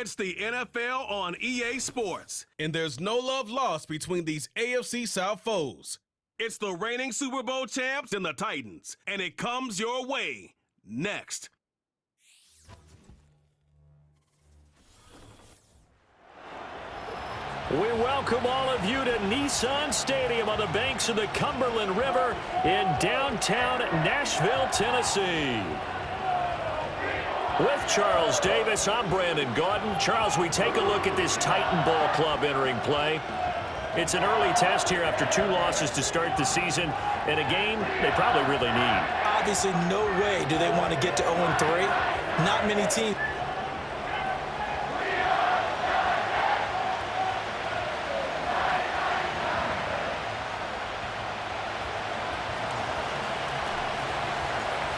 It's the NFL on EA Sports, and there's no love lost between these AFC South foes. It's the reigning Super Bowl champs and the Titans, and it comes your way next. We welcome all of you to Nissan Stadium on the banks of the Cumberland River in downtown Nashville, Tennessee. With Charles Davis, I'm Brandon Gaudin. Charles, we take a look at this Titan Ball Club entering play. It's an early test here after 2 losses to start the season, and a game they probably really need. Obviously, no way do they want to get to 0-3. Not many teams.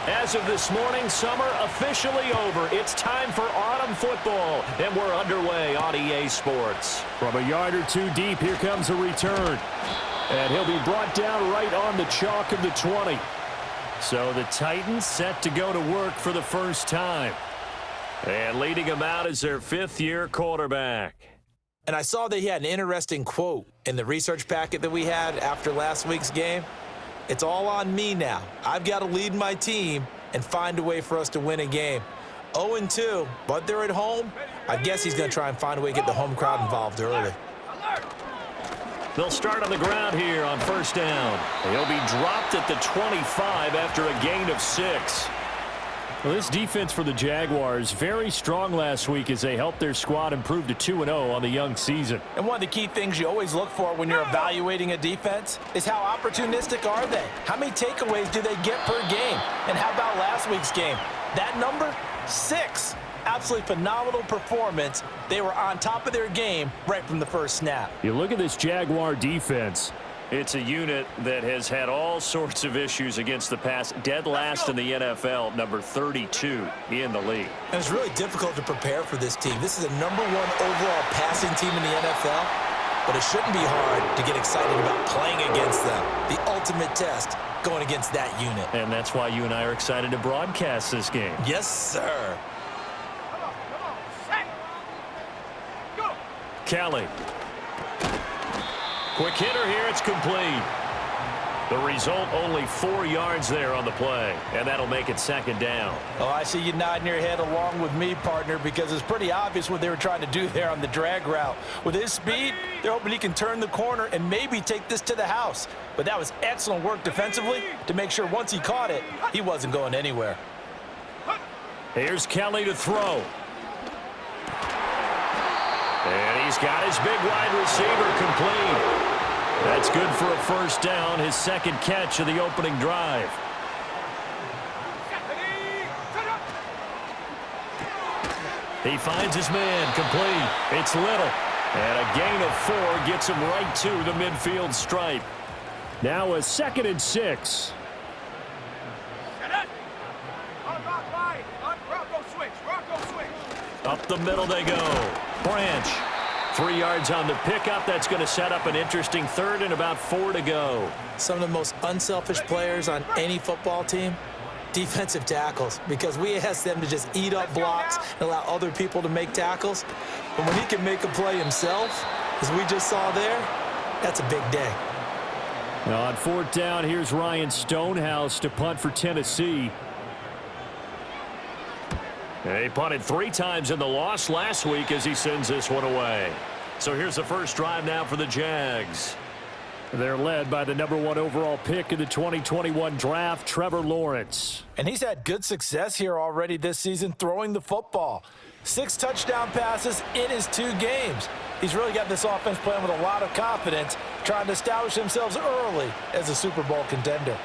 As of this morning, summer officially over. It's time for autumn football, and we're underway on EA Sports. From a yard or 2 deep, here comes a return. And he'll be brought down right on the chalk of the 20. So the Titans set to go to work for the first time. And leading them out is their 5th-year quarterback. And I saw that he had an interesting quote in the research packet that we had after last week's game. It's all on me now. I've got to lead my team and find a way for us to win a game. 0-2, but they're at home. I guess he's going to try and find a way to get the home crowd involved early. They'll start on the ground here on first down. He'll be dropped at the 25 after a gain of 6. Well, this defense for the Jaguars, very strong last week as they helped their squad improve to 2-0 on the young season. And one of the key things you always look for when you're evaluating a defense is how opportunistic are they? How many takeaways do they get per game? And how about last week's game? That number, 6. Absolutely phenomenal performance. They were on top of their game right from the first snap. You look at this Jaguar defense. It's a unit that has had all sorts of issues against the pass. Dead last in the NFL, number 32 in the league. And it's really difficult to prepare for this team. This is a #1 overall passing team in the NFL, but it shouldn't be hard to get excited about playing against them. The ultimate test going against that unit. And that's why you and I are excited to broadcast this game. Yes, sir. Kelly. Quick hitter here, it's complete. The result, only 4 yards there on the play, and that'll make it 2nd down. Oh, I see you nodding your head along with me, partner, because it's pretty obvious what they were trying to do there on the drag route. With his speed, they're hoping he can turn the corner and maybe take this to the house. But that was excellent work defensively to make sure once he caught it, he wasn't going anywhere. Here's Kelly to throw. And he's got his big wide receiver complete. That's good for a first down, his 2nd catch of the opening drive. He finds his man complete. It's Little. And a gain of 4 gets him right to the midfield stripe. Now a 2nd and 6. Up the middle they go. Branch. 3 yards on the pickup. That's going to set up an interesting 3rd and about 4 to go. Some of the most unselfish players on any football team, defensive tackles, because we ask them to just eat up blocks and allow other people to make tackles. But when he can make a play himself, as we just saw there, that's a big day. Now on 4th down, here's Ryan Stonehouse to punt for Tennessee. He punted 3 times in the loss last week as he sends this one away. So here's the first drive now for the Jags. They're led by the #1 overall pick in the 2021 draft, Trevor Lawrence. And he's had good success here already this season throwing the football. 6 touchdown passes in his 2 games. He's really got this offense playing with a lot of confidence, trying to establish themselves early as a Super Bowl contender.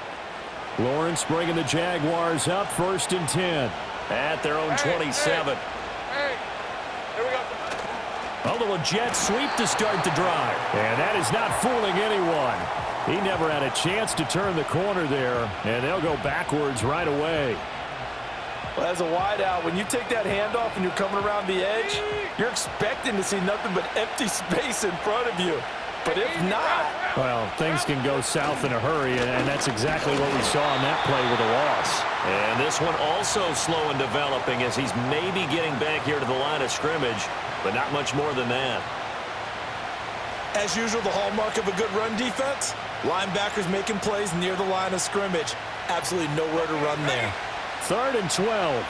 Lawrence bringing the Jaguars up 1st and 10. At their own 27. Hey, here we go. A little jet sweep to start the drive. And that is not fooling anyone. He never had a chance to turn the corner there, and they'll go backwards right away. Well, as a wideout, when you take that handoff and you're coming around the edge, you're expecting to see nothing but empty space in front of you. But if not... Well, things can go south in a hurry, and that's exactly what we saw on that play with a loss. And this one also slow in developing as he's maybe getting back here to the line of scrimmage. but not much more than that. As usual, the hallmark of a good run defense, linebackers making plays near the line of scrimmage. Absolutely nowhere to run there. 3rd and 12.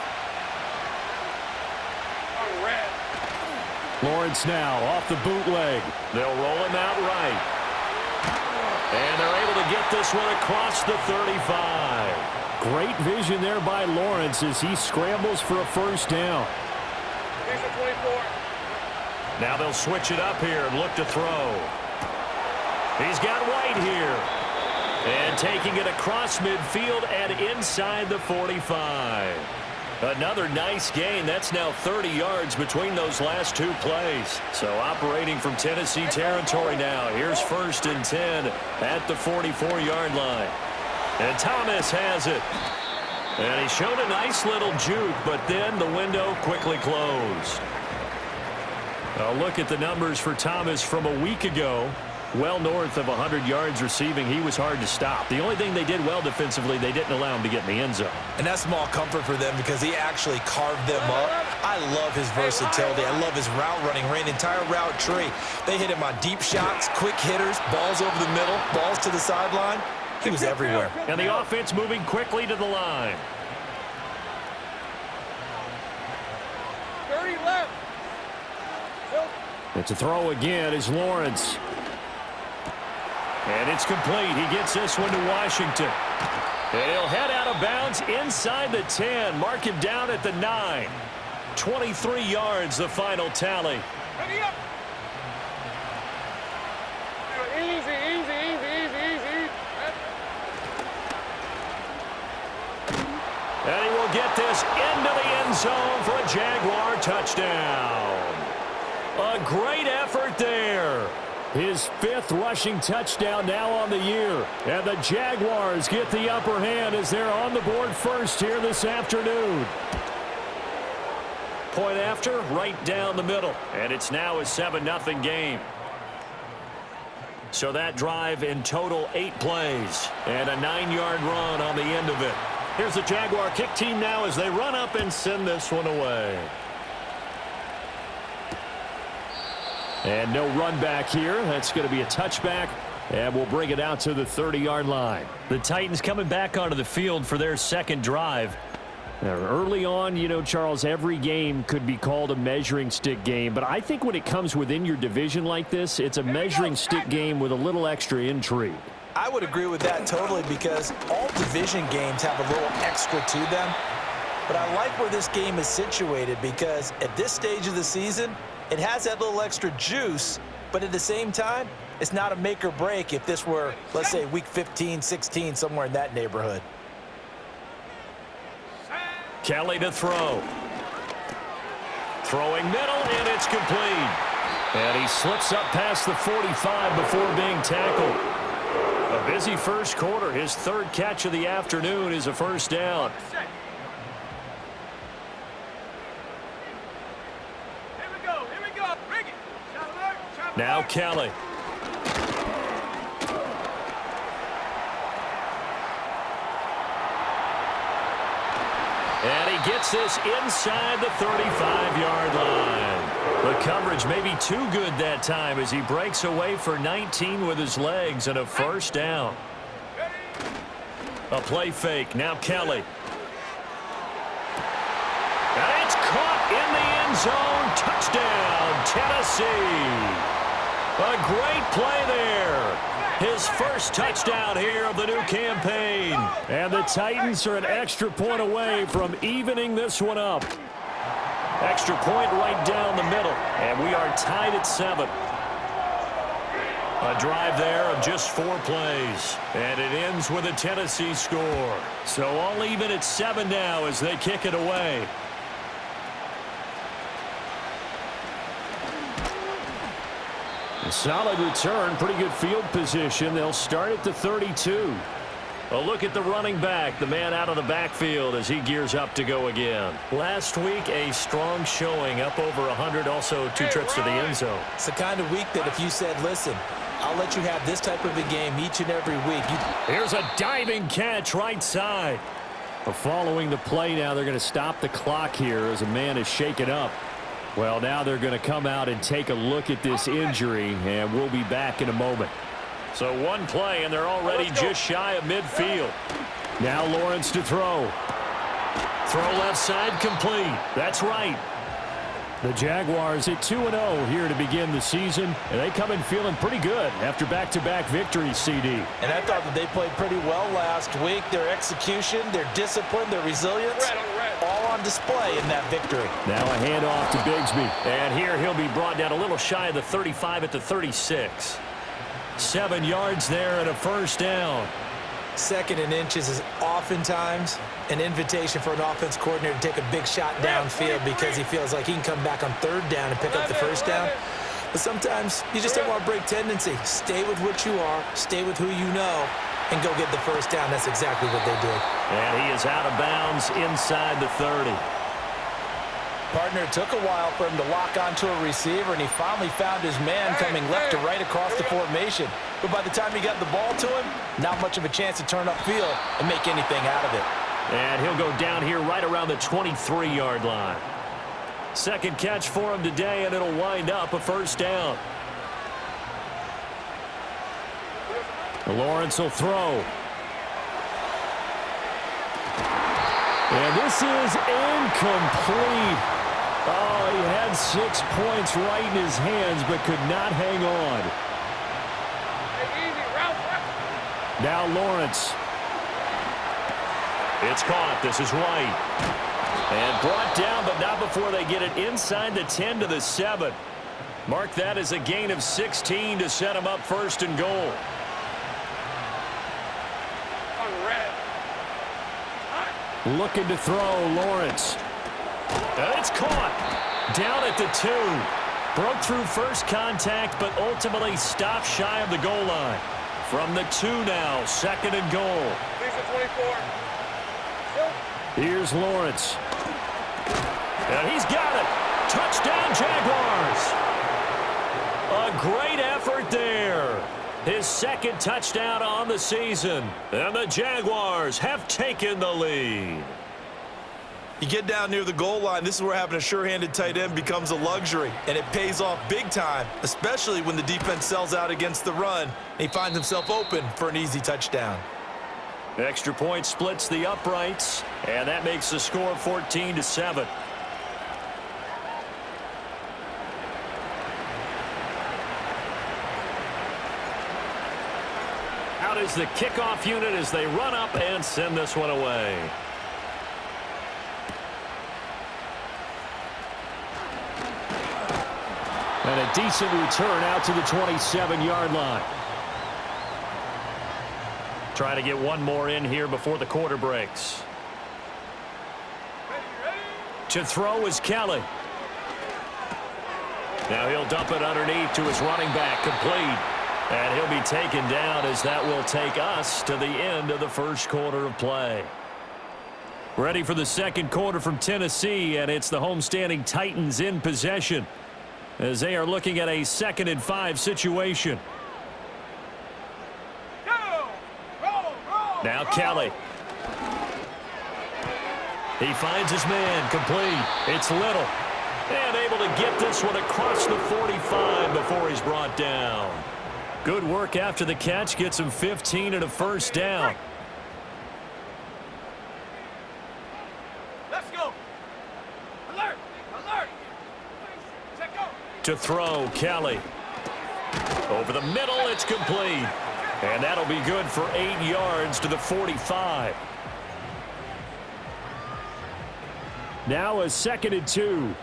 Lawrence now off the bootleg. They'll roll him out right. And they're able to get this one across the 35. Great vision there by Lawrence as he scrambles for a first down. Here's the 24. Now they'll switch it up here and look to throw. He's got White here. And taking it across midfield and inside the 45. Another nice gain. That's now 30 yards between those last two plays. So operating from Tennessee territory now. Here's 1st and 10 at the 44-yard line. And Thomas has it. And he showed a nice little juke, but then the window quickly closed. A look at the numbers for Thomas from a week ago. Well north of 100 yards receiving. He was hard to stop. The only thing they did well defensively, they didn't allow him to get in the end zone. And that's small comfort for them because he actually carved them up. I love his versatility. I love his route running. Ran entire route tree. They hit him on deep shots, quick hitters, balls over the middle, balls to the sideline. He was everywhere. And the offense moving quickly to the line. 30 left. It's a throw again is Lawrence. And it's complete. He gets this one to Washington. And he'll head out of bounds inside the 10. Mark him down at the 9. 23 yards, the final tally. Ready up. Easy, easy, easy, easy, easy. And he will get this into the end zone for a Jaguar touchdown. A great effort there. His 5th rushing touchdown now on the year. And the Jaguars get the upper hand as they're on the board first here this afternoon. Point after, right down the middle. And it's now a 7-0 game. So that drive in total 8 plays. And a 9-yard run on the end of it. Here's the Jaguar kick team now as they run up and send this one away. And no run back here. That's going to be a touchback. And we'll bring it out to the 30-yard line. The Titans coming back onto the field for their second drive. Now, early on, you know, Charles, every game could be called a measuring stick game. But I think when it comes within your division like this, it's a measuring stick game with a little extra intrigue. I would agree with that totally because all division games have a little extra to them. But I like where this game is situated because at this stage of the season, it has that little extra juice, but at the same time, it's not a make or break if this were, let's say, week 15, 16, somewhere in that neighborhood. Kelly to throw. Throwing middle, and it's complete. And he slips up past the 45 before being tackled. A busy first quarter. His 3rd catch of the afternoon is a first down. Now Kelly. And he gets this inside the 35-yard line. The coverage may be too good that time as he breaks away for 19 with his legs and a first down. A play fake. Now Kelly. And it's caught in the end zone. Touchdown, Tennessee. A great play there. His first touchdown here of the new campaign. And the Titans are an extra point away from evening this one up. Extra point right down the middle. And we are tied at 7. A drive there of just 4 plays. And it ends with a Tennessee score. So all even at 7 now as they kick it away. A solid return, pretty good field position. They'll start at the 32. A look at the running back, the man out of the backfield as he gears up to go again. Last week, a strong showing, up over 100, also 2 trips to the end zone. It's the kind of week that if you said, listen, I'll let you have this type of a game each and every week. Here's a diving catch right side. Following the play now, they're going to stop the clock here as a man is shaken up. Well, now they're going to come out and take a look at this injury, and we'll be back in a moment. So one play, and they're already just shy of midfield. Now Lawrence to throw. Throw left side complete. That's right. The Jaguars at 2-0 here to begin the season, and they come in feeling pretty good after back-to-back victories, CD. And I thought that they played pretty well last week. Their execution, their discipline, their resilience, all on display in that victory. Now a handoff to Bigsby. And here he'll be brought down a little shy of the 35 at the 36. 7 yards there and a first down. Second and inches is oftentimes an invitation for an offense coordinator to take a big shot downfield because he feels like he can come back on third down and pick up the first down. But sometimes you just don't want to break tendency. Stay with what you are, stay with who you know, and go get the first down. That's exactly what they did. And he is out of bounds inside the 30. Partner, it took a while for him to lock onto a receiver, and he finally found his man coming left to right across the formation. But by the time he got the ball to him, not much of a chance to turn upfield and make anything out of it. And he'll go down here right around the 23-yard line. Second catch for him today, and it'll wind up a first down. Lawrence will throw. And this is incomplete. Oh, he had 6 points right in his hands, but could not hang on. Now Lawrence. It's caught. This is White. And brought down, but not before they get it inside the 10 to the 7. Mark that as a gain of 16 to set him up first and goal. Looking to throw, Lawrence. And it's caught. Down at the 2. Broke through first contact, but ultimately stopped shy of the goal line. From the 2 now, second and goal. 24. Here's Lawrence. And he's got it. Touchdown, Jaguars. A great effort there. His second touchdown on the season. And the Jaguars have taken the lead. You get down near the goal line, this is where having a sure-handed tight end becomes a luxury, and it pays off big time, especially when the defense sells out against the run, and he finds himself open for an easy touchdown. Extra point splits the uprights, and that makes the score 14-7. Out is the kickoff unit as they run up and send this one away. And a decent return out to the 27-yard line. Try to get one more in here before the quarter breaks. To throw is Kelly. Now he'll dump it underneath to his running back, complete. And he'll be taken down as that will take us to the end of the first quarter of play. Ready for the second quarter from Tennessee, and it's the homestanding Titans in possession as they are looking at a 2nd and 5 situation. Now Kelly. He finds his man, complete. It's Little. And able to get this one across the 45 before he's brought down. Good work after the catch. Gets him 15 and a first down. Let's go. Alert. Alert. Check go. To throw, Kelly. Over the middle, it's complete. And that'll be good for 8 yards to the 45. Now a 2nd and 2.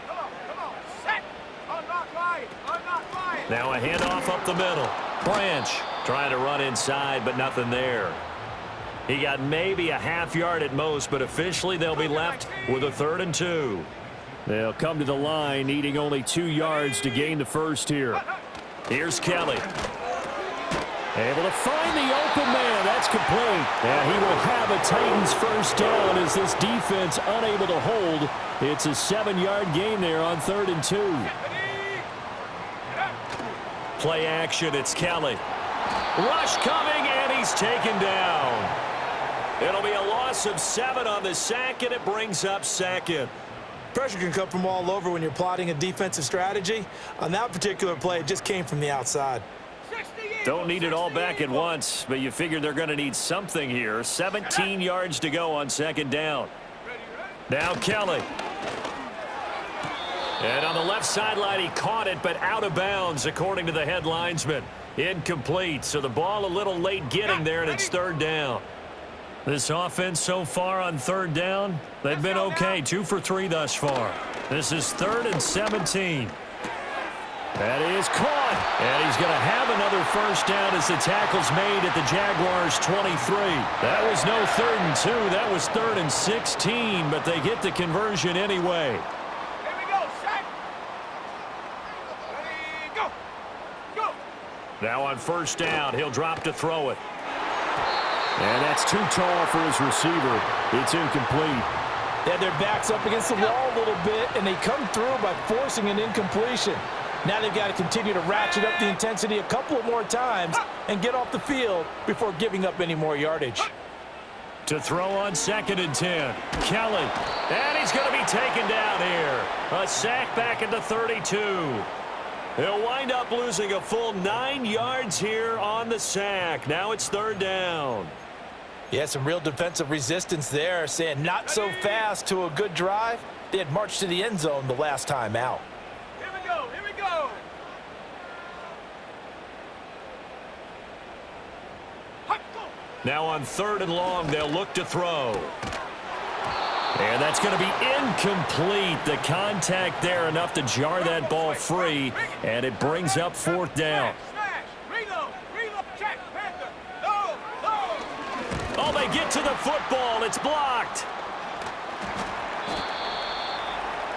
Come on. Set. Unlock line. Unlock line. Now a handoff up the middle. Branch trying to run inside, but nothing there. He got maybe a half yard at most, but officially they'll be left with a 3rd and 2. They'll come to the line, needing only 2 yards to gain the first here. Here's Kelly. Able to find the open man. That's complete. And he will have a Titans first down as this defense unable to hold. It's a 7-yard gain there on 3rd and 2. Play action. It's Kelly. Rush coming, and he's taken down. It'll be a loss of 7 on the sack, and it brings up 2nd. Pressure can come from all over when you're plotting a defensive strategy. On that particular play, it just came from the outside. Don't need it all back at once, but you figure they're going to need something here. 17 yards to go on second down. Now Kelly. And on the left sideline, he caught it, but out of bounds, according to the head linesman. Incomplete, so the ball a little late getting there, and it's third down. This offense so far on third down, they've been okay. 2 for 3 thus far. This is 3rd and 17. That is caught, and he's going to have another first down as the tackle's made at the Jaguars' 23. That was no 3rd and 2. That was 3rd and 16, but they get the conversion anyway. Here we go, set. Ready, go. Go. Now on first down, he'll drop to throw it. And that's too tall for his receiver. It's incomplete. They had their backs up against the wall a little bit, and they come through by forcing an incompletion. Now they've got to continue to ratchet up the intensity a couple of more times and get off the field before giving up any more yardage. To throw on 2nd and 10. Kelly. And he's going to be taken down here. A sack back at the 32. He'll wind up losing a full 9 yards here on the sack. Now it's 3rd down. Yeah, some real defensive resistance there, saying not so fast to a good drive. They had marched to the end zone the last time out. Here we go. Here we go. Now on 3rd and long, they'll look to throw. And that's going to be incomplete. The contact there enough to jar that ball free, and it brings up 4th down. Smash. Reload. Reload. Check. Panther. No. No. Oh, they get to the football. It's blocked.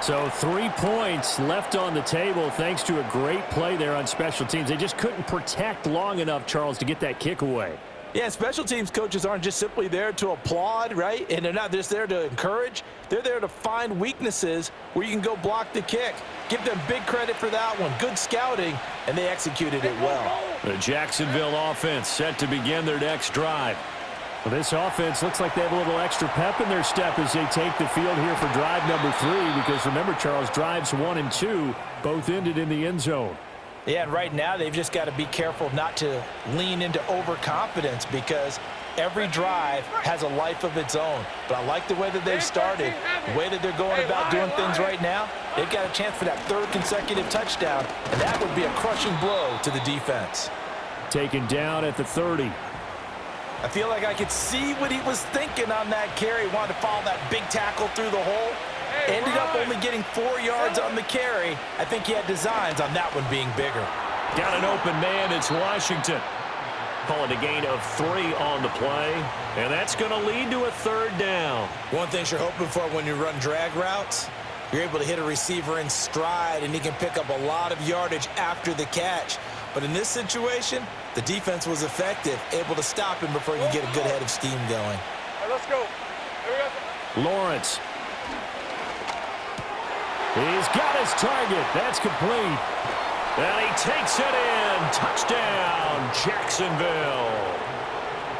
So 3 points left on the table thanks to a great play there on special teams. They just couldn't protect long enough, Charles, to get that kick away. Yeah, special teams coaches aren't just simply there to applaud, right? And they're not just there to encourage. They're there to find weaknesses where you can go block the kick. Give them big credit for that one. Good scouting, and they executed it well. The Jacksonville offense set to begin their next drive. Well, this offense looks like they have a little extra pep in their step as they take the field here for drive number 3, because remember, Charles, drives 1 and 2 both ended in the end zone. Yeah, and right now they've just got to be careful not to lean into overconfidence, because every drive has a life of its own. But I like the way that they've started, the way that they're going about doing things right now. They've got a chance for that 3rd consecutive touchdown, and that would be a crushing blow to the defense. Taken down at the 30. I feel like I could see what he was thinking on that carry. Wanted to follow that big tackle through the hole. Ended up only getting 4 yards on the carry. I think he had designs on that one being bigger. Got an open man. It's Washington. Call it a gain of 3 on the play. And that's going to lead to a 3rd down. One thing you're hoping for when you run drag routes, you're able to hit a receiver in stride, and he can pick up a lot of yardage after the catch. But in this situation, the defense was effective, able to stop him before you get a good head of steam going. All right, let's go. Here we go. Lawrence. He's got his target. That's complete. And he takes it in. Touchdown, Jacksonville.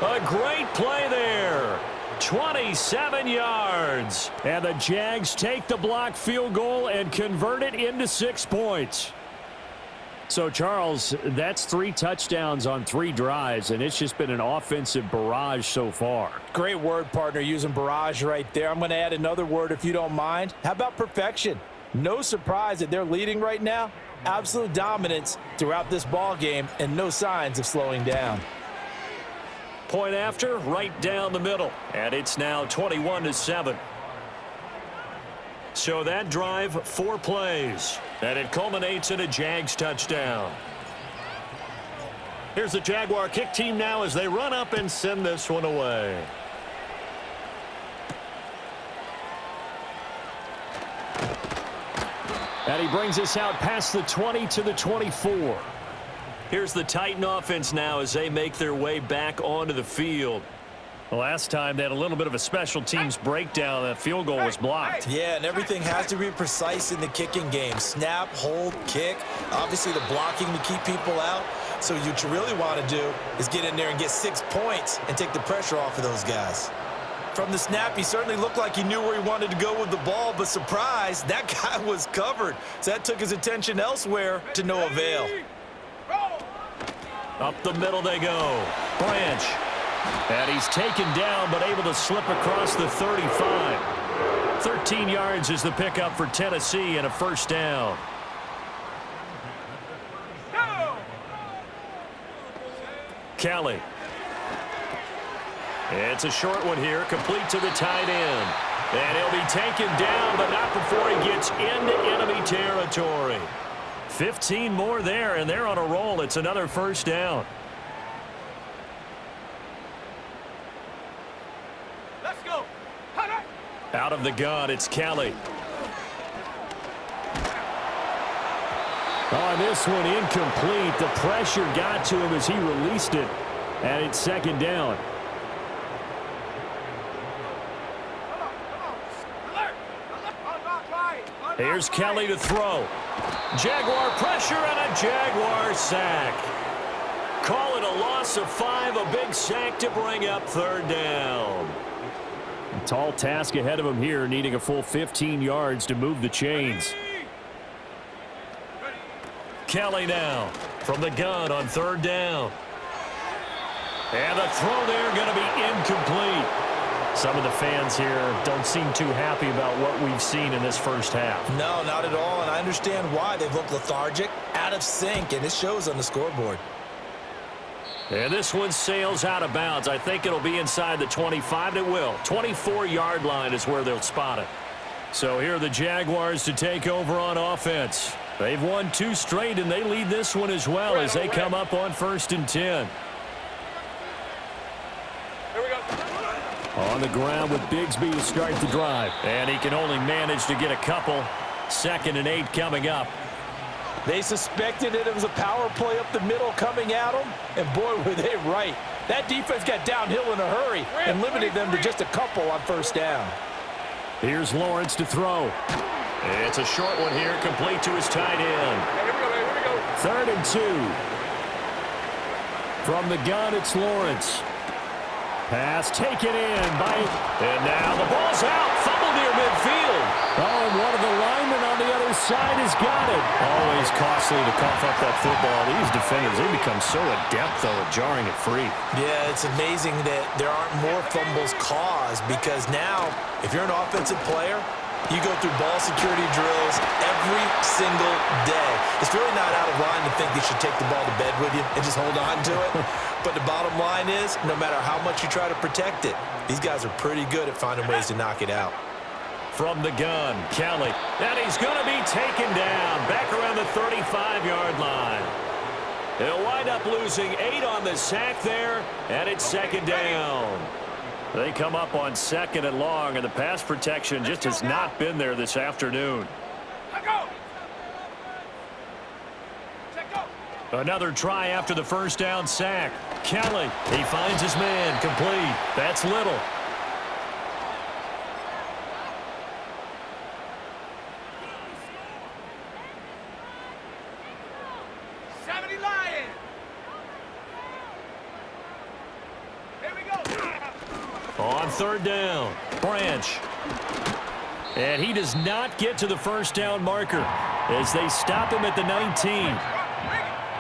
A great play there. 27 yards. And the Jags take the block field goal and convert it into 6 points. So, Charles, that's 3 touchdowns on 3 drives, and it's just been an offensive barrage so far. Great word, partner, using barrage right there. I'm going to add another word if you don't mind. How about perfection? No surprise that they're leading right now. Absolute dominance throughout this ball game, and no signs of slowing down. Point after, right down the middle. And it's now 21-7. So that drive, 4 plays. And it culminates in a Jags touchdown. Here's the Jaguar kick team now as they run up and send this one away. And he brings us out past the 20 to the 24. Here's the Titan offense now as they make their way back onto the field. Last time they had a little bit of a special teams breakdown. That field goal was blocked. Yeah, and everything has to be precise in the kicking game. Snap, hold, kick. Obviously the blocking to keep people out. So what you really want to do is get in there and get 6 points and take the pressure off of those guys. From the snap, he certainly looked like he knew where he wanted to go with the ball, but surprise, that guy was covered. So that took his attention elsewhere to no avail. Up the middle they go. Branch. And he's taken down, but able to slip across the 35. 13 yards is the pickup for Tennessee and a first down. Kelly. It's a short one here, complete to the tight end. And he'll be taken down, but not before he gets into enemy territory. 15 more there, and they're on a roll. It's another first down. Let's go. Out of the gun, it's Kelly. On this one, incomplete. The pressure got to him as he released it. And it's second down. Here's Kelly to throw. Jaguar pressure and a Jaguar sack. Call it a loss of 5, a big sack to bring up third down. A tall task ahead of him here, needing a full 15 yards to move the chains. Kelly now from the gun on third down. And the throw there going to be incomplete. Some of the fans here don't seem too happy about what we've seen in this first half. No, not at all, and I understand why. They've looked lethargic, out of sync, and it shows on the scoreboard. And this one sails out of bounds. I think it'll be inside the 25. It will. 24-yard line is where they'll spot it. So here are the Jaguars to take over on offense. They've won 2 straight, and they lead this one as well as they come up on 1st and 10. On the ground with Bigsby to start the drive. And he can only manage to get a couple. 2nd and 8 coming up. They suspected it was a power play up the middle coming at them, and boy, were they right. That defense got downhill in a hurry and limited them to just a couple on first down. Here's Lawrence to throw. It's a short one here, complete to his tight end. Here we go. 3rd and 2. From the gun, it's Lawrence. Pass taken in by... And now the ball's out. Fumble near midfield. Oh, and one of the linemen on the other side has got it. Always costly to cough up that football. These defenders, they become so adept, though, at jarring it free. Yeah, it's amazing that there aren't more fumbles caused, because now, if you're an offensive player, you go through ball security drills every single day. It's really not out of line to think you should take the ball to bed with you and just hold on to it. But the bottom line is, no matter how much you try to protect it, these guys are pretty good at finding ways to knock it out. From the gun, Kelly. And he's going to be taken down back around the 35-yard line. He'll wind up losing 8 on the sack there, and it's second down. They come up on 2nd and long, and the pass protection just has not been there this afternoon. Another try after the first down sack. Kelly, he finds his man, complete. That's Little. On 3rd down, Branch. And he does not get to the first down marker as they stop him at the 19.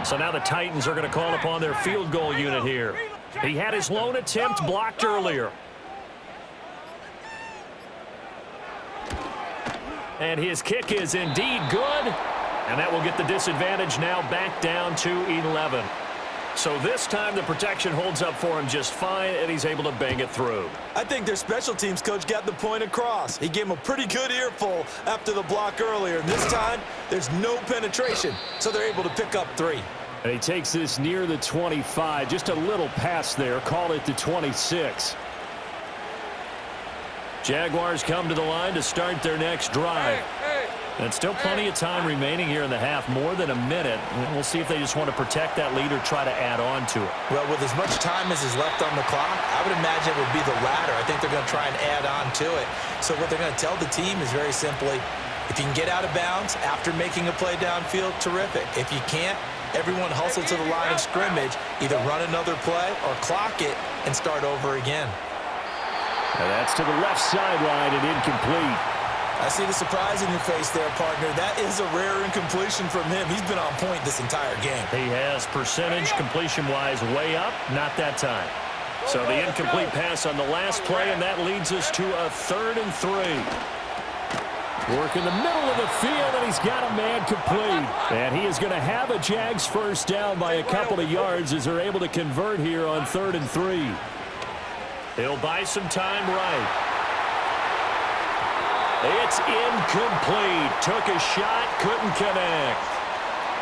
So now the Titans are going to call upon their field goal unit here. He had his lone attempt blocked earlier. And his kick is indeed good. And that will get the disadvantage now back down to 11. So this time the protection holds up for him just fine, and he's able to bang it through. I think their special teams coach got the point across. He gave him a pretty good earful after the block earlier. And this time, there's no penetration, so they're able to pick up 3. And he takes this near the 25. Just a little pass there. Call it the 26. Jaguars come to the line to start their next drive. And still plenty of time remaining here in the half, more than a minute. We'll see if they just want to protect that lead or try to add on to it. Well, with as much time as is left on the clock, I would imagine it would be the latter. I think they're going to try and add on to it. So what they're going to tell the team is very simply, if you can get out of bounds after making a play downfield, terrific. If you can't, everyone hustle to the line of scrimmage, either run another play or clock it and start over again. And that's to the left sideline and incomplete. I see the surprise in your face there, partner. That is a rare incompletion from him. He's been on point this entire game. He has percentage completion-wise way up, not that time. So the incomplete pass on the last play, and that leads us to a 3rd and 3. Work in the middle of the field, and he's got a man complete. And he is going to have a Jags first down by a couple of yards as they're able to convert here on 3rd and 3. He'll buy some time right. It's incomplete. Took a shot, couldn't connect.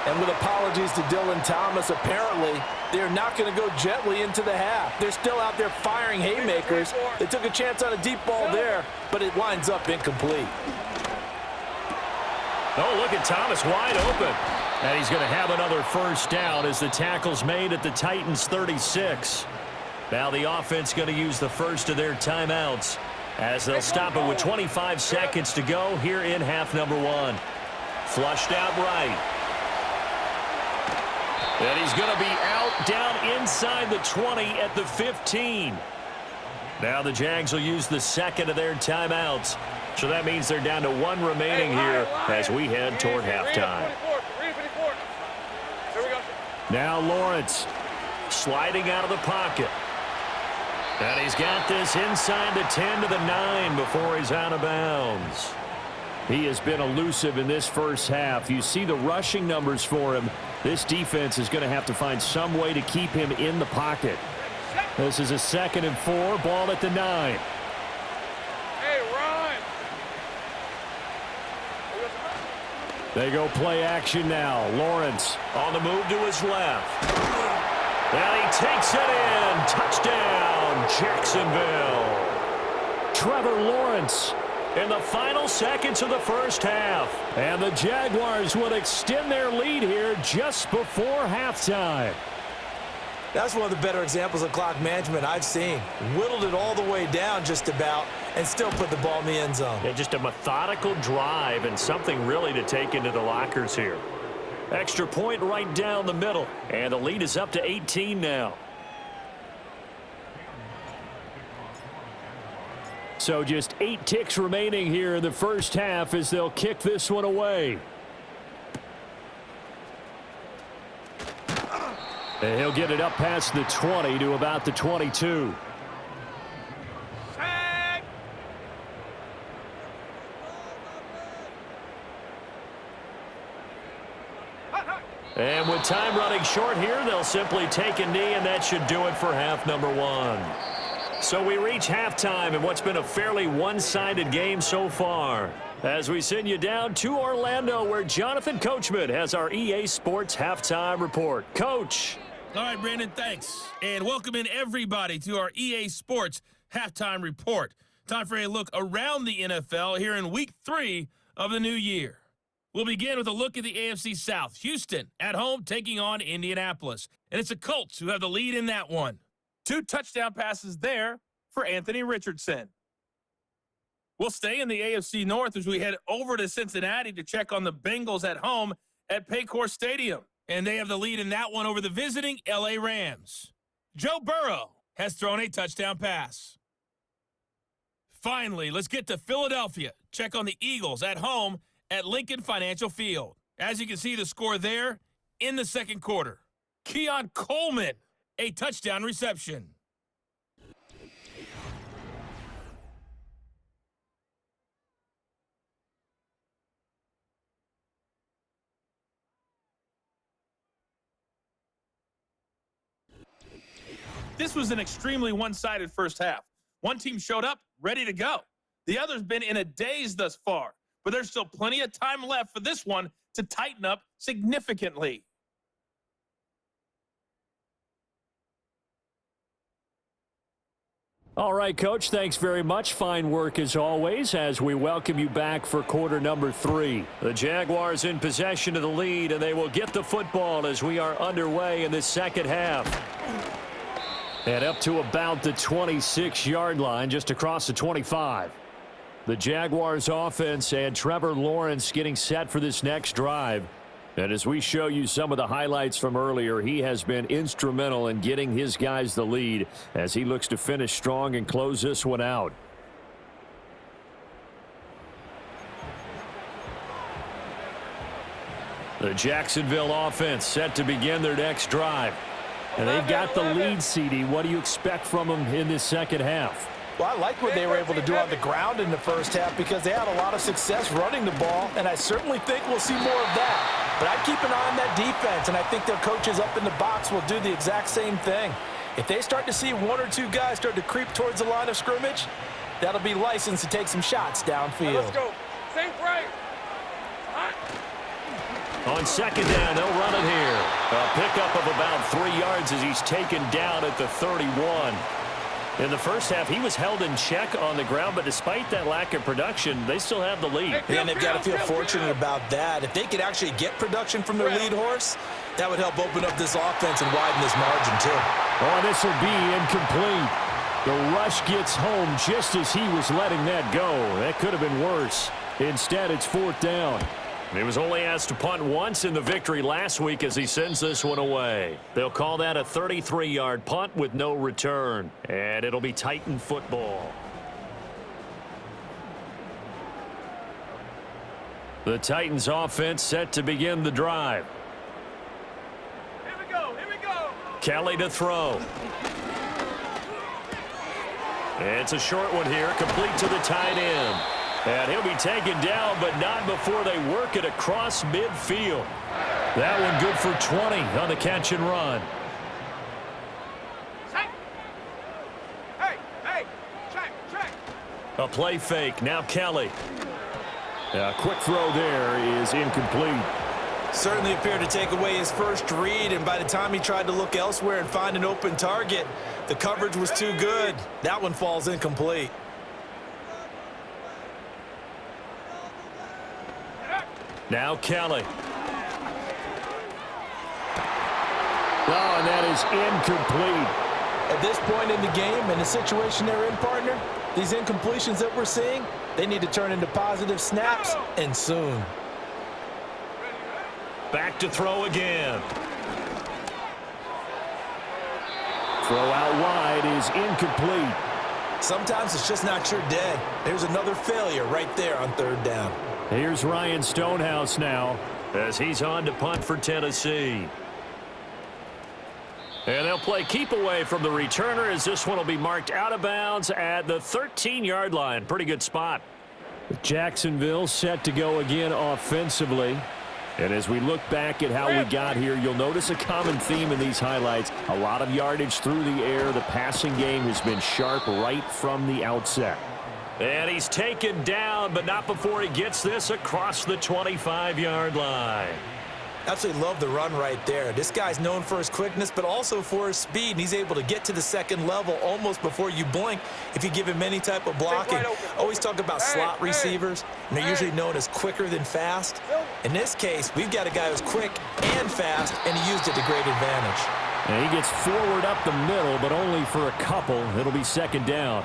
And with apologies to Dylan Thomas, apparently they're not going to go gently into the half. They're still out there firing haymakers. They took a chance on a deep ball there, but it winds up incomplete. Oh, look at Thomas wide open. And he's going to have another first down as the tackle's made at the Titans' 36. Now the offense going to use the first of their timeouts as they'll stop it with 25 seconds to go here in half number 1. Flushed out right. And he's going to be out down inside the 20 at the 15. Now the Jags will use the second of their timeouts. So that means they're down to 1 remaining here as we head toward halftime. Now Lawrence sliding out of the pocket. And he's got this inside the 10 to the 9 before he's out of bounds. He has been elusive in this first half. You see the rushing numbers for him. This defense is going to have to find some way to keep him in the pocket. This is a 2nd and 4, ball at the 9. Hey, run! They go play action now. Lawrence On the move to his left. And he takes it in. Touchdown, Jacksonville. Trevor Lawrence In the final seconds of the first half. And the Jaguars will extend their lead here just before halftime. That's one of the better examples of clock management I've seen. Whittled it all the way down just about and still put the ball in the end zone. Yeah, just a methodical drive and something really to take into the lockers here. Extra point right down the middle. And the lead is up to 18 now. So just 8 ticks remaining here in the first half as they'll kick this one away. And he'll get it up past the 20 to about the 22. And with time running short here, they'll simply take a knee, and that should do it for half number 1. So we reach halftime in what's been a fairly one-sided game so far. As we send you down to Orlando, where Jonathan Coachman has our EA Sports Halftime Report. Coach. All right, Brandon, thanks. And welcome in everybody to our EA Sports Halftime Report. Time for a look around the NFL here in Week 3 of the new year. We'll begin with a look at the AFC South. Houston at home taking on Indianapolis. And it's the Colts who have the lead in that one. 2 touchdown passes there for Anthony Richardson. We'll stay in the AFC North as we head over to Cincinnati to check on the Bengals at home at Paycor Stadium. And they have the lead in that one over the visiting LA Rams. Joe Burrow has thrown a touchdown pass. Finally, let's get to Philadelphia. Check on the Eagles at home at Lincoln Financial Field. As you can see the score there in the second quarter. Keon Coleman, a touchdown reception. This was an extremely one-sided first half. One team showed up ready to go. The other's been in a daze thus far, but there's still plenty of time left for this one to tighten up significantly. All right, Coach, thanks very much. Fine work as always as we welcome you back for quarter number 3. The Jaguars in possession of the lead, and they will get the football as we are underway in the second half. And up to about the 26-yard line, just across the 25. The Jaguars offense and Trevor Lawrence getting set for this next drive. And as we show you some of the highlights from earlier, he has been instrumental in getting his guys the lead as he looks to finish strong and close this one out. The Jacksonville offense set to begin their next drive. And they've got the lead, CD. What do you expect from them in this second half? Well, I like what they were able to do on the ground in the first half because they had a lot of success running the ball, and I certainly think we'll see more of that. But I'd keep an eye on that defense, and I think their coaches up in the box will do the exact same thing. If they start to see one or two guys start to creep towards the line of scrimmage, that'll be licensed to take some shots downfield. Let's go. Same frame. On second down, they'll run it here. A pickup of about 3 yards as he's taken down at the 31. In the first half, he was held in check on the ground, but despite that lack of production, they still have the lead. And they've got to feel fortunate about that. If they could actually get production from their lead horse, that would help open up this offense and widen this margin, too. Oh, this will be incomplete. The rush gets home just as he was letting that go. That could have been worse. Instead, it's fourth down. He was only asked to punt once in the victory last week as he sends this one away. They'll call that a 33-yard punt with no return. And it'll be Titan football. The Titans offense set to begin the drive. Here we go. Here we go. Kelly to throw. It's a short one here, complete to the tight end. And he'll be taken down, but not before they work it across midfield. That one good for 20 on the catch and run. Hey, check. A play fake, now Kelly. A quick throw there is incomplete. Certainly appeared to take away his first read, and by the time he tried to look elsewhere and find an open target, the coverage was too good. That one falls incomplete. Now Kelly. Oh, and that is incomplete. At this point in the game and the situation they're in, partner, these incompletions that we're seeing, they need to turn into positive snaps, and soon. Back to throw again. Throw out wide is incomplete. Sometimes it's just not your day. There's another failure right there on third down. Here's Ryan Stonehouse now. As he's on to punt for Tennessee. And they'll play keep away from the returner as this one will be marked out of bounds at the 13-yard line. Pretty good spot. Jacksonville set to go again offensively. And as we look back at how we got here, you'll notice a common theme in these highlights. A lot of yardage through the air. The passing game has been sharp right from the outset. And he's taken down, but not before he gets this across the 25-yard line. Absolutely love the run right there. This guy's known for his quickness, but also for his speed, and he's able to get to the second level almost before you blink if you give him any type of blocking. Always talk about slot receivers, and they're usually known as quicker than fast. In this case, we've got a guy who's quick and fast, and he used it to great advantage. And he gets forward up the middle, but only for a couple. It'll be second down.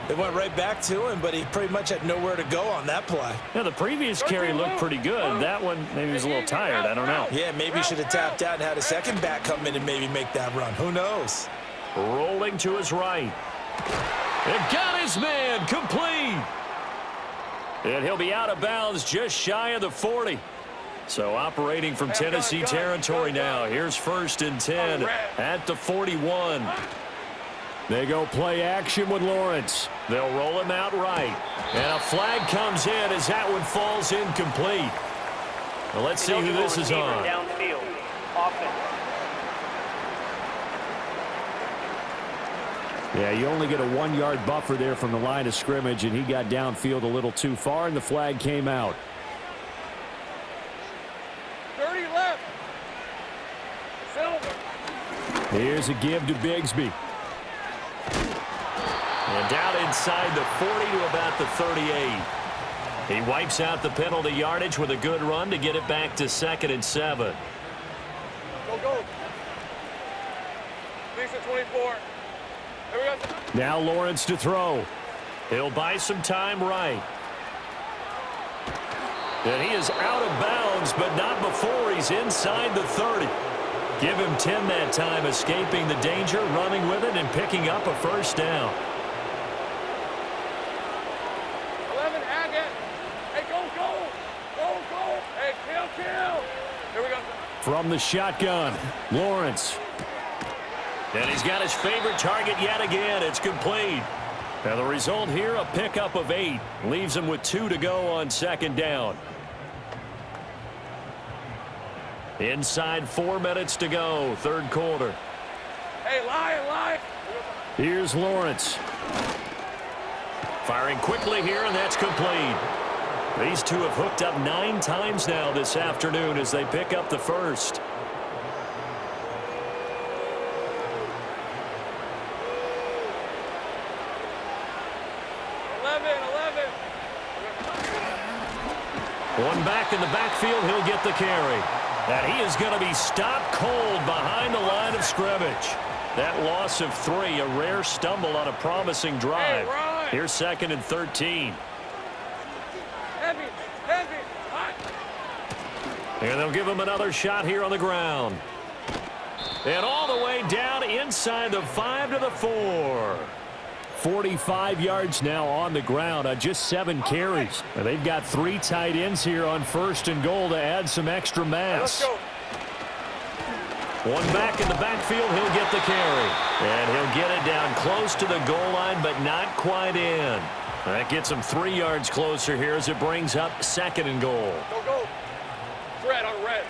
They went right back to him, but he pretty much had nowhere to go on that play. Yeah, the previous carry looked pretty good. That one, maybe he was a little tired. I don't know. Yeah, maybe he should have tapped out and had a second back come in and maybe make that run. Who knows? Rolling to his right. And got his man complete. And he'll be out of bounds just shy of the 40. So operating from Tennessee territory now. Here's first and 10 at the 41. They go play action with Lawrence. They'll roll him out right. And a flag comes in as that one falls incomplete. Well, let's see who this is on. Downfield. Offense. Yeah, you only get a 1-yard buffer there from the line of scrimmage, and he got downfield a little too far, and the flag came out. 30 left. Silver. Here's a give to Bigsby. And down inside the 40 to about the 38. He wipes out the penalty yardage with a good run to get it back to 2nd and 7. Go. Lisa 24. Here we go. Now Lawrence to throw. He'll buy some time right. And he is out of bounds bounds, but not before he's inside the 30. Give him 10 that time, escaping the danger, running with it, and picking up a first down. 11, Haggett. Hey, go. Hey, kill. Here we go. From the shotgun, Lawrence. And he's got his favorite target yet again. It's complete. Now the result here, a pickup of 8. Leaves him with 2 to go on second down. Inside 4 minutes to go, third quarter. Hey, Lion. Here's Lawrence. Firing quickly here, and that's complete. These two have hooked up 9 times now this afternoon as they pick up the first. One back in the backfield, he'll get the carry. And he is going to be stopped cold behind the line of scrimmage. That loss of 3, a rare stumble on a promising drive. Here's 2nd and 13. Heavy. Hot. And they'll give him another shot here on the ground. And all the way down inside the 5 to the 4. 45 yards now on the ground on just 7 carries. And they've got 3 tight ends here on 1st and goal to add some extra mass. Let's go. One back in the backfield, he'll get the carry. And he'll get it down close to the goal line, but not quite in. That gets him 3 yards closer here as it brings up 2nd and goal. Go. Red on red.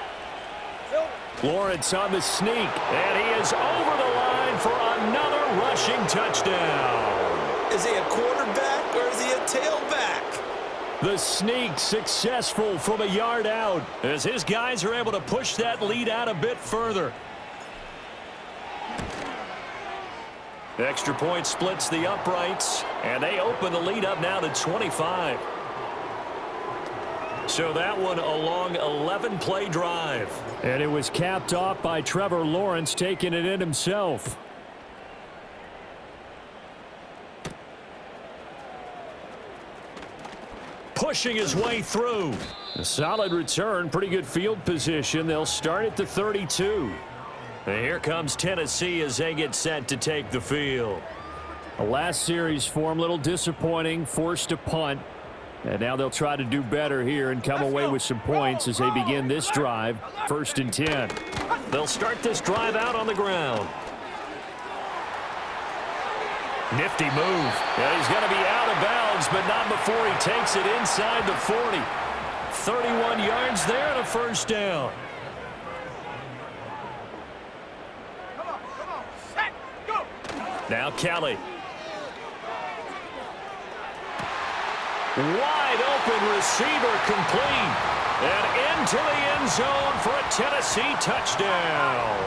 Silver. Lawrence on the sneak. And he is over the line for another rushing touchdown. Is he a quarterback or is he a tailback? The sneak successful from a yard out. As his guys are able to push that lead out a bit further. The extra point splits the uprights, and they open the lead up now to 25. So that one a long 11-play drive. And it was capped off by Trevor Lawrence taking it in himself. Pushing his way through. A solid return, pretty good field position. They'll start at the 32. And here comes Tennessee as they get set to take the field. A last series form, a little disappointing, forced a punt. And now they'll try to do better here and come away with some points as they begin this drive, 1st and 10. They'll start this drive out on the ground. Nifty move. And he's going to be out of bounds, but not before he takes it inside the 40. 31 yards there and a first down. Come on. Set. Go. Now Kelly. Wide open receiver complete. And into the end zone for a Tennessee touchdown.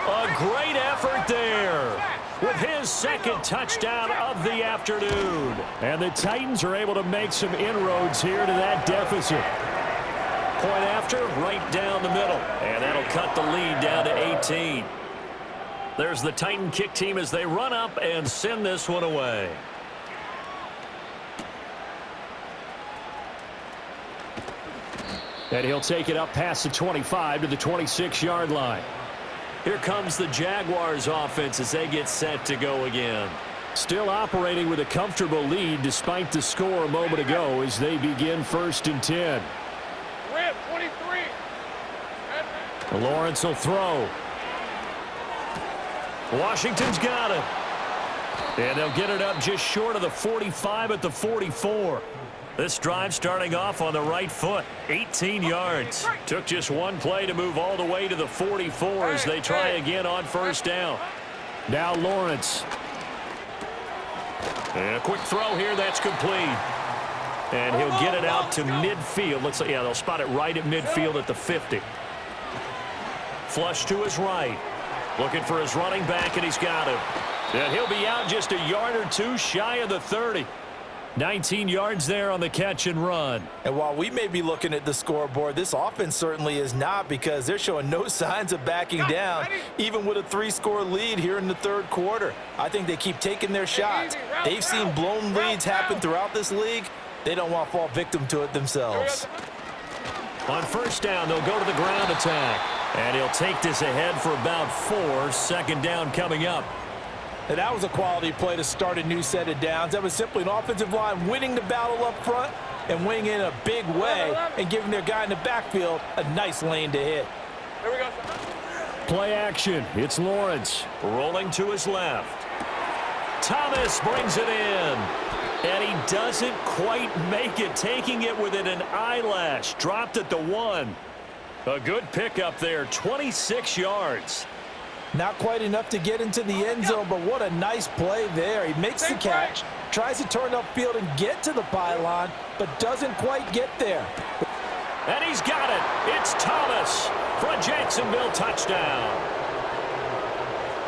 A great effort there with his 2nd touchdown of the afternoon. And the Titans are able to make some inroads here to that deficit. Point after, right down the middle. And that'll cut the lead down to 18. There's the Titan kick team as they run up and send this one away. And he'll take it up past the 25 to the 26-yard line. Here comes the Jaguars offense as they get set to go again. Still operating with a comfortable lead despite the score a moment ago as they begin 1st and 10. Rip, 23. Lawrence will throw. Washington's got it. And they'll get it up just short of the 45 at the 44. This drive starting off on the right foot. 18 yards. Took just one play to move all the way to the 44 as they try again on 1st down. Now Lawrence. And a quick throw here, that's complete. And he'll get it out to midfield. Looks like, yeah, they'll spot it right at midfield at the 50. Flush to his right. Looking for his running back, and he's got him. And he'll be out just a yard or two shy of the 30. 19 yards there on the catch and run. And while we may be looking at the scoreboard, this offense certainly is not, because they're showing no signs of backing down, even with a 3-score lead here in the 3rd quarter. I think they keep taking their shots. They've seen blown leads happen throughout this league. They don't want to fall victim to it themselves. On first down, they'll go to the ground attack. And he'll take this ahead for about 4. Second down coming up. And that was a quality play to start a new set of downs. That was simply an offensive line winning the battle up front and winning in a big way and giving their guy in the backfield a nice lane to hit. Here we go. Play action. It's Lawrence. Rolling to his left. Thomas brings it in. And he doesn't quite make it, taking it within an eyelash. Dropped at the 1. A good pickup there, 26 yards. Not quite enough to get into the end zone, but what a nice play there. He makes the catch, tries to turn upfield and get to the pylon, but doesn't quite get there. And he's got it. It's Thomas for a Jacksonville touchdown.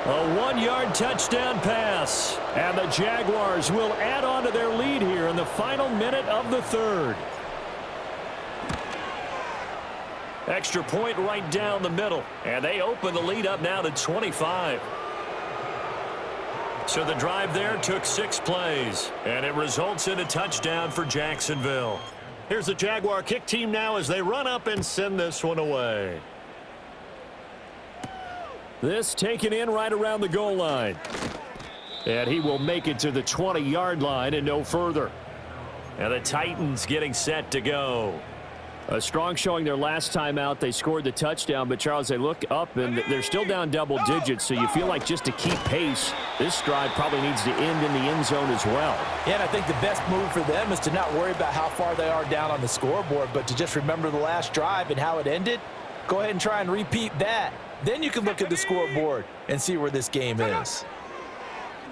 A 1-yard touchdown pass. And the Jaguars will add on to their lead here in the final minute of the third. Extra point right down the middle. And they open the lead up now to 25. So the drive there took 6 plays. And it results in a touchdown for Jacksonville. Here's the Jaguar kick team now as they run up and send this one away. This taken in right around the goal line. And he will make it to the 20-yard line and no further. And the Titans getting set to go. A strong showing their last time out. They scored the touchdown, but Charles, they look up and they're still down double digits, so you feel like just to keep pace, this drive probably needs to end in the end zone as well. Yeah, and I think the best move for them is to not worry about how far they are down on the scoreboard, but to just remember the last drive and how it ended. Go ahead and try and repeat that. Then you can look at the scoreboard and see where this game is.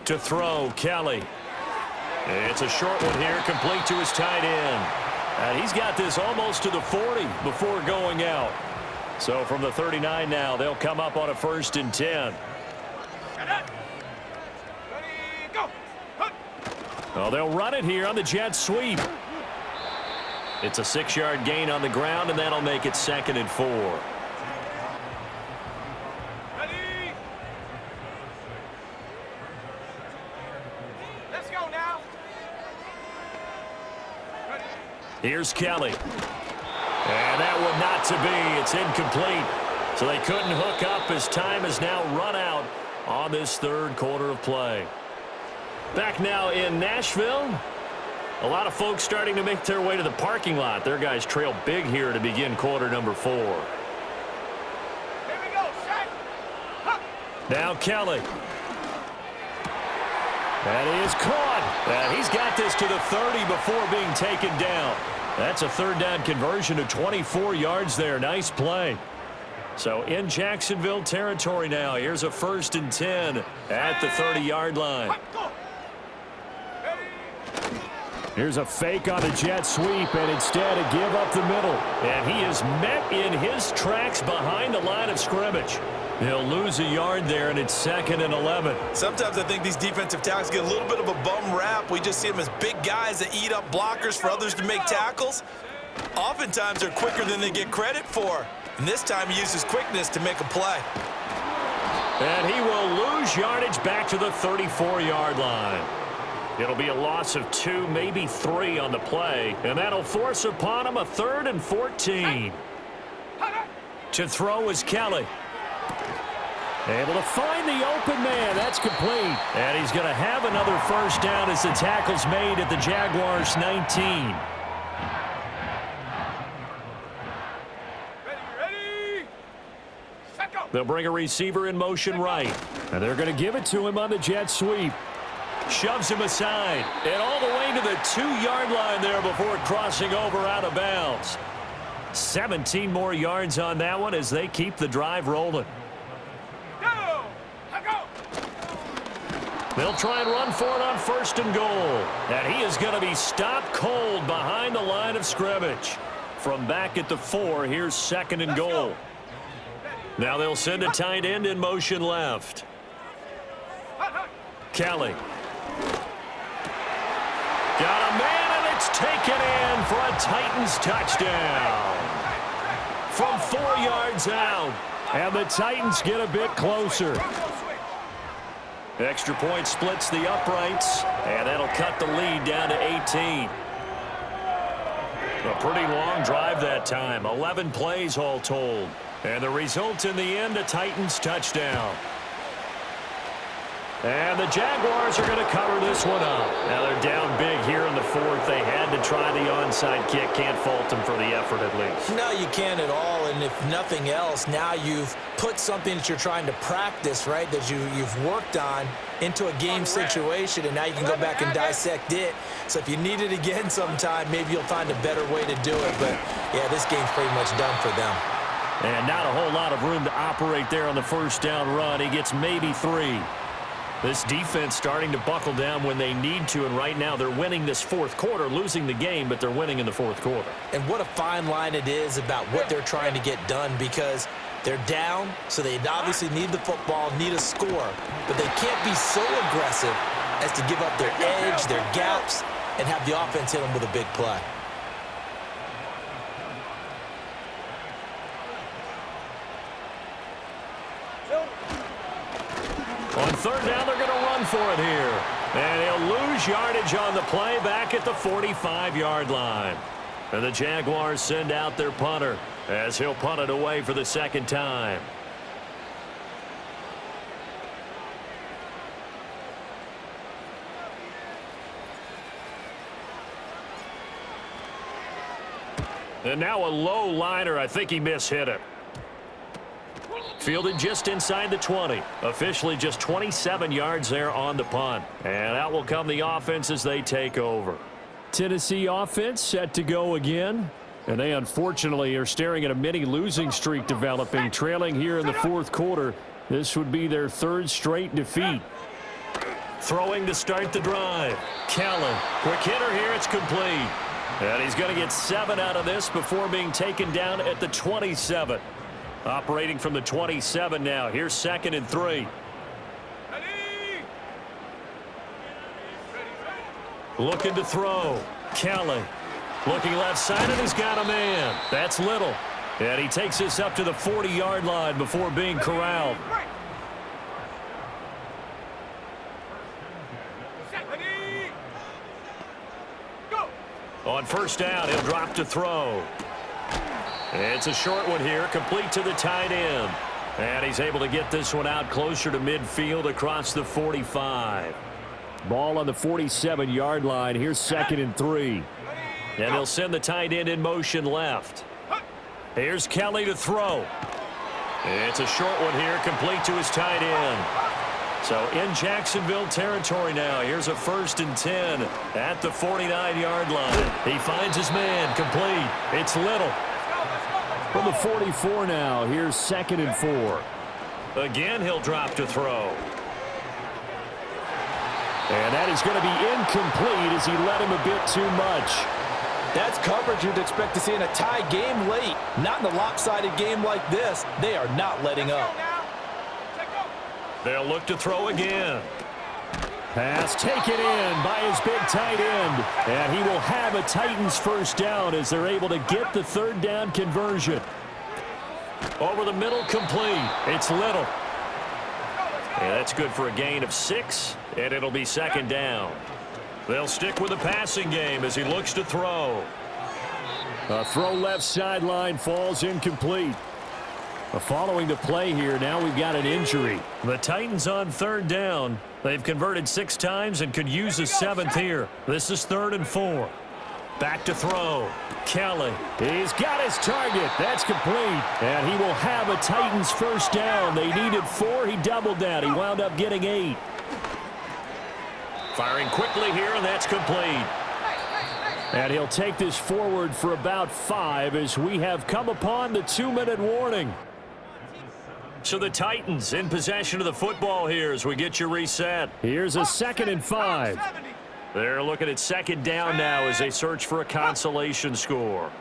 To throw, Kelly. It's a short one here, complete to his tight end. And he's got this almost to the 40 before going out. So from the 39 now, they'll come up on a 1st and 10. Oh, they'll run it here on the jet sweep. It's a 6-yard gain on the ground, and that'll make it 2nd and 4. Let's go now. Here's Kelly. And that one not to be. It's incomplete. So they couldn't hook up as time has now run out on this 3rd quarter of play. Back now in Nashville. A lot of folks starting to make their way to the parking lot. Their guys trail big here to begin quarter number 4. Here we go, set. Huh. Now Kelly. That is caught. And he's got this to the 30 before being taken down. That's a 3rd down conversion to 24 yards there. Nice play. So in Jacksonville territory now. Here's a 1st and 10 at the 30-yard line. Here's a fake on the jet sweep, and instead a give up the middle. And he is met in his tracks behind the line of scrimmage. He'll lose a yard there, and it's 2nd and 11. Sometimes I think these defensive tackles get a little bit of a bum rap. We just see them as big guys that eat up blockers for others to make tackles. Oftentimes they're quicker than they get credit for. And this time he uses quickness to make a play. And he will lose yardage back to the 34-yard line. It'll be a loss of 2, maybe 3 on the play. And that'll force upon him a 3rd and 14. To throw is Kelly. Able to find the open man. That's complete. And he's going to have another 1st down as the tackle's made at the Jaguars' 19. Ready. Set, go. They'll bring a receiver in motion right. And they're going to give it to him on the jet sweep. Shoves him aside. And all the way to the 2-yard line there before crossing over out of bounds. 17 more yards on that one as they keep the drive rolling. They'll try and run for it on 1st and goal. And he is going to be stopped cold behind the line of scrimmage. From back at the 4, here's 2nd and goal. Now they'll send a tight end in motion left. Kelly. Got a man, and it's taken in for a Titans touchdown. From 4 yards out. And the Titans get a bit closer. Extra point splits the uprights, and that'll cut the lead down to 18. A pretty long drive that time. 11 plays all told. And the result in the end, a Titans touchdown. And the Jaguars are going to cover this one up. Now they're down big here in the fourth. They had to try the onside kick. Can't fault them for the effort at least. No, you can't at all. And if nothing else, now you've put something that you're trying to practice, right, that you've worked on into a game situation, and now you can go back and dissect it. So if you need it again sometime, maybe you'll find a better way to do it. But, yeah, this game's pretty much done for them. And not a whole lot of room to operate there on the first down run. He gets maybe 3. This defense starting to buckle down when they need to, and right now they're winning this fourth quarter, losing the game, but they're winning in the fourth quarter. And what a fine line it is about what they're trying to get done, because they're down, so they obviously need the football, need a score, but they can't be so aggressive as to give up their edge, their gaps, and have the offense hit them with a big play. On third down, they're going to run for it here. And he'll lose yardage on the play back at the 45-yard line. And the Jaguars send out their punter as he'll punt it away for the second time. And now a low liner. I think he mishit it. Fielded just inside the 20. Officially just 27 yards there on the punt. And out will come the offense as they take over. Tennessee offense set to go again. And they unfortunately are staring at a mini losing streak developing, trailing here in the fourth quarter. This would be their third straight defeat. Throwing to start the drive. Kellen, quick hitter here, it's complete. And he's going to get 7 out of this before being taken down at the 27. Operating from the 27 now. Here's 2nd and 3. Looking to throw. Kelly. Looking left side, and he's got a man. That's Little. And he takes this up to the 40-yard line before being corralled. On first down, he'll drop to throw. It's a short one here, complete to the tight end. And he's able to get this one out closer to midfield across the 45. Ball on the 47-yard line. Here's 2nd and 3. And they'll send the tight end in motion left. Here's Kelly to throw. It's a short one here, complete to his tight end. So in Jacksonville territory now. Here's a 1st and 10 at the 49-yard line. He finds his man, complete. It's Little. From the 44 now, here's 2nd and 4. Again, he'll drop to throw. And that is going to be incomplete as he let him a bit too much. That's coverage you'd expect to see in a tie game late. Not in a lopsided game like this. They are not letting up. They'll look to throw again. Pass taken in by his big tight end. And he will have a Titans first down as they're able to get the third down conversion. Over the middle, complete. It's Little. And that's good for a gain of 6, and it'll be 2nd down. They'll stick with the passing game as he looks to throw. A throw left sideline falls incomplete. Following the play here, now we've got an injury. The Titans on third down. They've converted 6 times and could use a 7th here. This is 3rd and 4. Back to throw. Kelly. He's got his target. That's complete. And he will have a Titans first down. They needed 4. He doubled that. He wound up getting 8. Firing quickly here, and that's complete. And he'll take this forward for about 5 as we have come upon the 2-minute warning. So the Titans in possession of the football here as we get you reset. Here's a 2nd and 5. They're looking at 2nd down now as they search for a consolation score.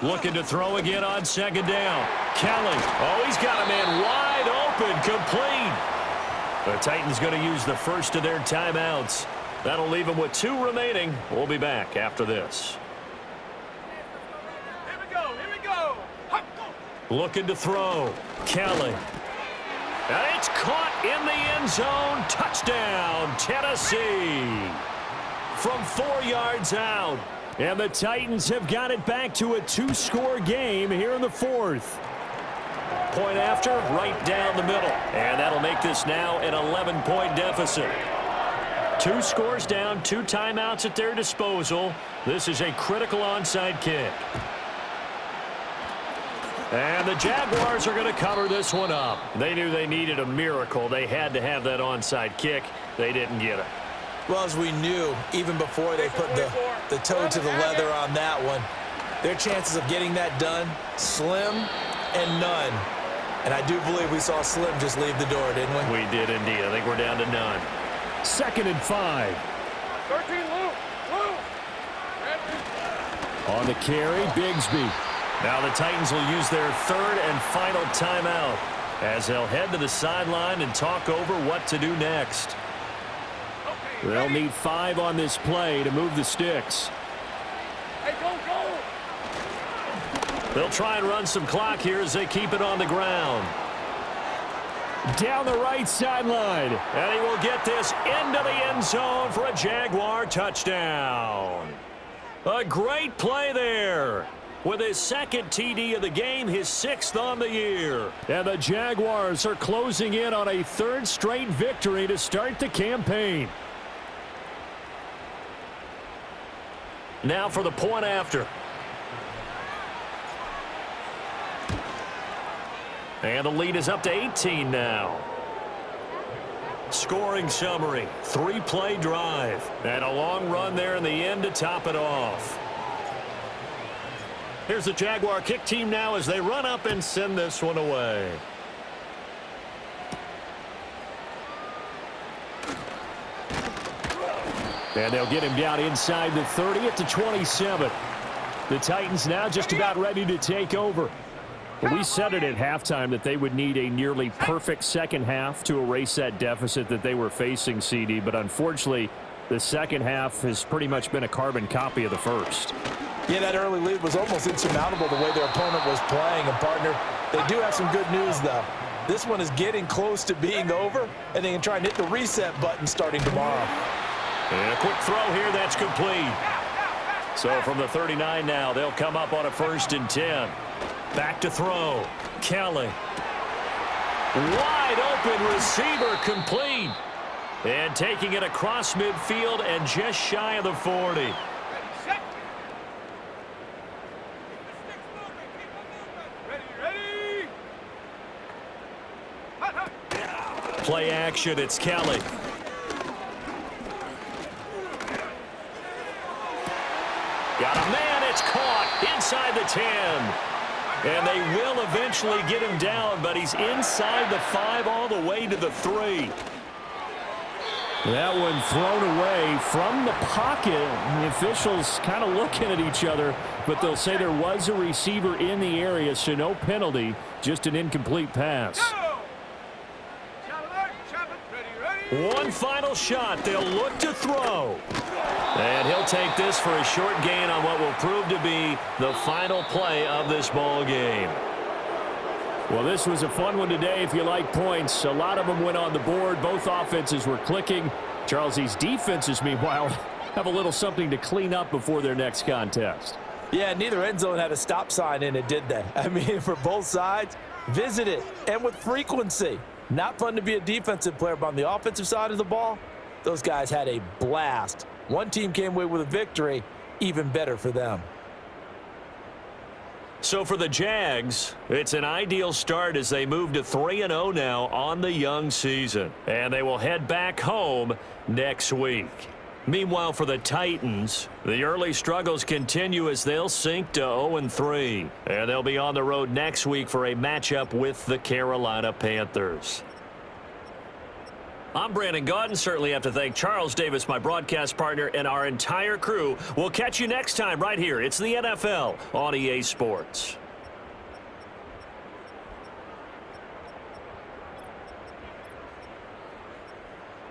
Looking to throw again on 2nd down. Kelly. Oh, he's got a man wide open, complete. The Titans going to use the first of their timeouts. That'll leave them with 2 remaining. We'll be back after this. Here we go. Here we go. Looking to throw. Kelly. And it's caught in the end zone. Touchdown, Tennessee. from 4 yards out. And the Titans have got it back to a 2-score game here in the 4th. Point after, right down the middle. And that'll make this now an 11-point deficit. 2 scores down, 2 timeouts at their disposal. This is a critical onside kick. And the Jaguars are going to cover this one up. They knew they needed a miracle. They had to have that onside kick. They didn't get it. Well, as we knew, even before they put the toe to the leather on that one, their chances of getting that done, slim and none. And I do believe we saw Slim just leave the door, didn't we? We did indeed. I think we're down to none. 2nd and 5. 13, Luke. On the carry, Bigsby. Now the Titans will use their 3rd and final timeout as they'll head to the sideline and talk over what to do next. They'll need 5 on this play to move the sticks. Hey, go. They'll try and run some clock here as they keep it on the ground. Down the right sideline. And he will get this into the end zone for a Jaguar touchdown. A great play there. With his 2nd TD of the game, his 6th on the year. And the Jaguars are closing in on a 3rd straight victory to start the campaign. Now for the point after. And the lead is up to 18 now. Scoring summary, 3-play drive. And a long run there in the end to top it off. Here's the Jaguar kick team now as they run up and send this one away. And they'll get him down inside the 30 at the 27. The Titans now just about ready to take over. We said it at halftime that they would need a nearly perfect second half to erase that deficit that they were facing, CD. But unfortunately, the second half has pretty much been a carbon copy of the first. Yeah, that early lead was almost insurmountable the way their opponent was playing. And, partner, they do have some good news, though. This one is getting close to being over, and they can try and hit the reset button starting tomorrow. And a quick throw here, that's complete. So from the 39 now, they'll come up on a 1st and 10. Back to throw. Kelly. Wide open receiver complete. And taking it across midfield and just shy of the 40. Play action, it's Kelly. Got a man, it's caught inside the 10. And they will eventually get him down, but he's inside the 5 all the way to the 3. That one thrown away from the pocket. The officials kind of looking at each other, but they'll say there was a receiver in the area, so no penalty, just an incomplete pass. One final shot. They'll look to throw. And he'll take this for a short gain on what will prove to be the final play of this ball game. Well, this was a fun one today if you like points. A lot of them went on the board. Both offenses were clicking. Charles, these defenses, meanwhile, have a little something to clean up before their next contest. Yeah, neither end zone had a stop sign in it, did they? I mean, for both sides, visit it, and with frequency. Not fun to be a defensive player, but on the offensive side of the ball, those guys had a blast. One team came away with a victory, even better for them. So for the Jags, it's an ideal start as they move to 3-0 now on the young season. And they will head back home next week. Meanwhile, for the Titans, the early struggles continue as they'll sink to 0-3. And they'll be on the road next week for a matchup with the Carolina Panthers. I'm Brandon Gaudin. Certainly have to thank Charles Davis, my broadcast partner, and our entire crew. We'll catch you next time right here. It's the NFL on EA Sports.